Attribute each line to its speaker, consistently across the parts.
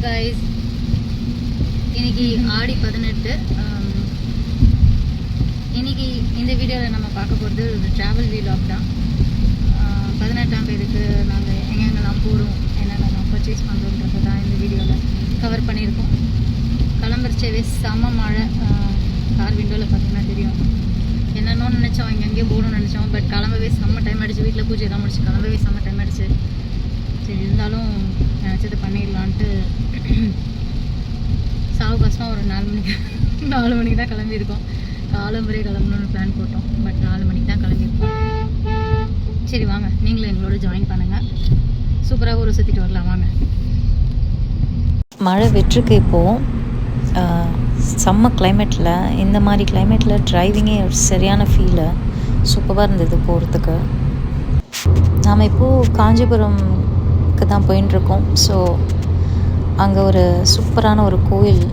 Speaker 1: Guys, இன்னைக்கு ஆடி 18. இன்னைக்கு இந்த வீடியோவில் நம்ம பார்க்க போகிறது ஒரு ட்ராவல் வீலாக் தான். 18ஆம் தேதிக்கு நாங்கள் எங்கெங்கெல்லாம் போகிறோம், என்னென்னலாம் பர்ச்சேஸ் பண்ணுறோன்றது தான் இந்த வீடியோவில் கவர் பண்ணியிருக்கோம். கிளம்புறச்சவே செம்ம மழை. கார் விண்டோவில் பார்த்தீங்கன்னா தெரியும். என்னென்னோ நினச்சோம், எங்கெங்கேயும் போகணும்னு நினச்சோம். பட் கிளம்பவே செம்ம டைம் ஆகிடுச்சு. வீட்டில் பூஜை எல்லாம் முடிச்சு கிளம்பவே செம்ம டைம் ஆகிடுச்சு. சரி, இருந்தாலும் நினச்சது பண்ணிடலான்ட்டு சாவகாசமாக ஒரு 4 மணிக்கு தான் கிளம்பியிருக்கோம். காலம்பரே கிளம்பணுன்னு பிளான் போட்டோம். பட் 4 மணிக்கு தான் கிளம்பியிருக்கோம். சரி வாங்க, நீங்களும் எங்களோட ஜாயின் பண்ணுங்கள். சூப்பராக ஊரை சுற்றிட்டு வரலாம் வாங்க.
Speaker 2: மழை வெற்றுக்கு இப்போது செம்ம கிளைமேட்டில், இந்த மாதிரி கிளைமேட்டில் டிரைவிங்கே சரியான ஃபீலு. சூப்பராக இருந்தது போகிறதுக்கு. நாம் இப்போது காஞ்சிபுரம்க்கு தான் போயின்ட்டுருக்கோம். ஸோ அங்கே ஒரு சூப்பரான ஒரு கோயில்.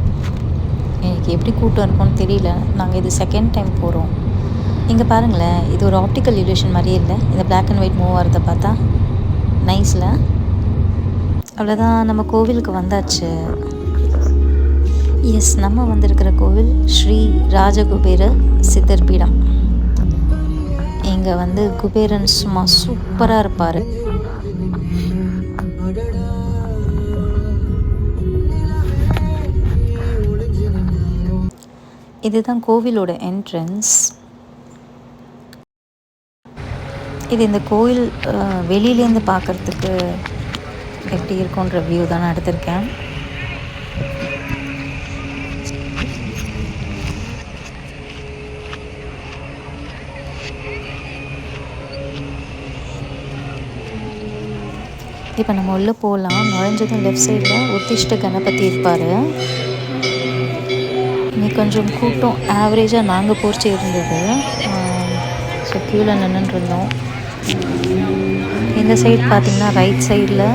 Speaker 2: எனக்கு எப்படி கூட்டம் இருக்கும்னு தெரியல. நாங்கள் இது செகண்ட் டைம் போகிறோம். இங்கே பாருங்களேன், இது ஒரு ஆப்டிக்கல் இல்யூஷன் மாதிரியே இல்லை. இந்த பிளாக் அண்ட் ஒயிட் மூவ் ஆகிறத பார்த்தா நைஸில். அவ்வளோதான், நம்ம கோவிலுக்கு வந்தாச்சு. எஸ், நம்ம வந்திருக்கிற கோவில் ஸ்ரீ ராஜகுபேர சித்தர் பீடம். இங்கே வந்து குபேரன் சும்மா சூப்பராக இருப்பார். இதுதான் கோவிலோட என்ட்ரன்ஸ். இது இந்த கோயில் வெளியிலேருந்து பார்க்குறதுக்கு எப்படி இருக்குன்ற வியூ தான் நான் எடுத்திருக்கேன். இப்போ நம்ம உள்ளே போகலாம். நுழைஞ்சதும் லெஃப்ட் சைடில் உத்திஷ்ட கணபதி இருப்பார். இன்னைக்கு கொஞ்சம் கூட்டம் ஆவரேஜாக நாங்கள் போர்ச்சி இருந்தது. ஸோ க்யூவில் நின்றுருந்தோம். இந்த சைடு பார்த்திங்கன்னா ரைட் சைடில்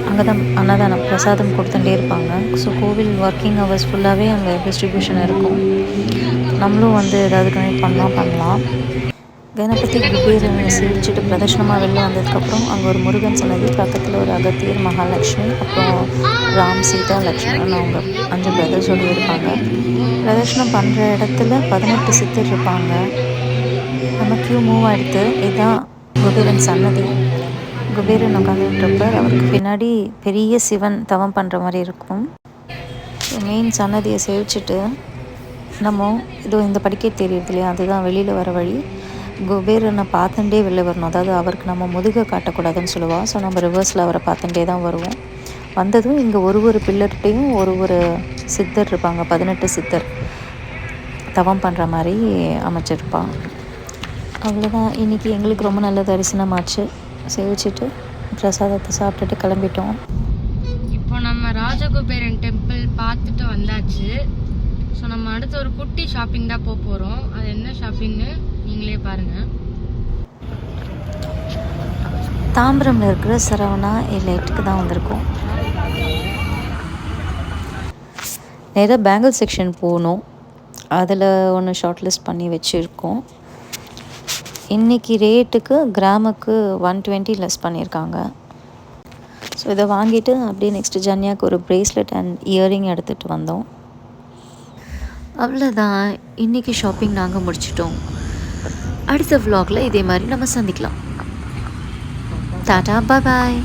Speaker 2: அங்கே தான் அன்னதானம் பிரசாதம் கொடுத்துட்டே இருப்பாங்க. ஸோ கோவில் ஒர்க்கிங் ஹவர்ஸ் ஃபுல்லாகவே அங்கே டிஸ்ட்ரிபியூஷன் இருக்கும். நம்மளும் வந்து ஏதாவது கனெக்ட் பண்ணலாம். கணபதி குபேரனை சேவிச்சுட்டு பிரதர்ஷனமாக வெளில வந்ததுக்கப்புறம் அங்கே ஒரு முருகன் சன்னதி, பக்கத்தில் ஒரு அகத்தியர், மகாலட்சுமி, அப்புறம் ராம், சீதா, லக்ஷ்மணன் அவங்க 5 பிரதர்ஸோடு இருப்பாங்க. பிரதர்ஷனம் பண்ணுற இடத்துல 18 சித்தர் இருப்பாங்க. நம்ம கியூ மூவ் ஆகிடுது. இதுதான் குபேரன் சன்னதி. குபேரன் உட்காந்துட்டுருப்பார். அவருக்கு பின்னாடி பெரிய சிவன் தவம் பண்ணுற மாதிரி இருக்கும். மெயின் சன்னதியை சேவிச்சுட்டு நம்ம இந்த படிக்கட்டு தெரியுது இல்லையா, அதுதான் வெளியில் வர வழி. குபேரனை பார்த்துட்டே வெளில வரணும். அதாவது அவருக்கு நம்ம முதுகை காட்டக்கூடாதுன்னு சொல்லுவாள். ஸோ நம்ம ரிவர்ஸில் அவரை பார்த்துட்டே தான் வருவோம். வந்ததும் இங்கே ஒரு பில்லர்கிட்டையும் ஒரு சித்தர் இருப்பாங்க. 18 சித்தர் தவம் பண்ணுற மாதிரி அமைச்சிருப்பான். அவ்வளோதான், இன்றைக்கி எங்களுக்கு ரொம்ப நல்ல தரிசனமாச்சு. சேவிச்சுட்டு பிரசாதத்தை சாப்பிட்டுட்டு கிளம்பிட்டோம்.
Speaker 1: இப்போ நம்ம ராஜகுபேரன் டெம்பிள் பார்த்துட்டு வந்தாச்சு. ஸோ நம்ம அடுத்து ஒரு குட்டி ஷாப்பிங் தான் போக போகிறோம். அது என்ன ஷாப்பிங்னு நீங்களே பாருங்கள்.
Speaker 2: தாம்பரமில் இருக்கிற சரவணா எலைட்டுக்கு தான் வந்திருக்கோம். நேராக பேங்கிள் செக்ஷன் போகணும். அதில் ஒன்று ஷார்ட் லிஸ்ட் பண்ணி வச்சுருக்கோம். இன்றைக்கி ரேட்டுக்கு கிராமுக்கு 120 லெஸ் பண்ணியிருக்காங்க. ஸோ இதை வாங்கிட்டு அப்படியே நெக்ஸ்ட்டு ஜன்யாவுக்கு ஒரு ப்ரேஸ்லெட் அண்ட் இயரிங் எடுத்துகிட்டு வந்தோம். அவ்வளோதான், இன்றைக்கி ஷாப்பிங் நாங்கள் முடிச்சிட்டோம். அடுத்த vlogல இதே மாதிரி நம்ம சந்திக்கலாம். டாடா, பாய்.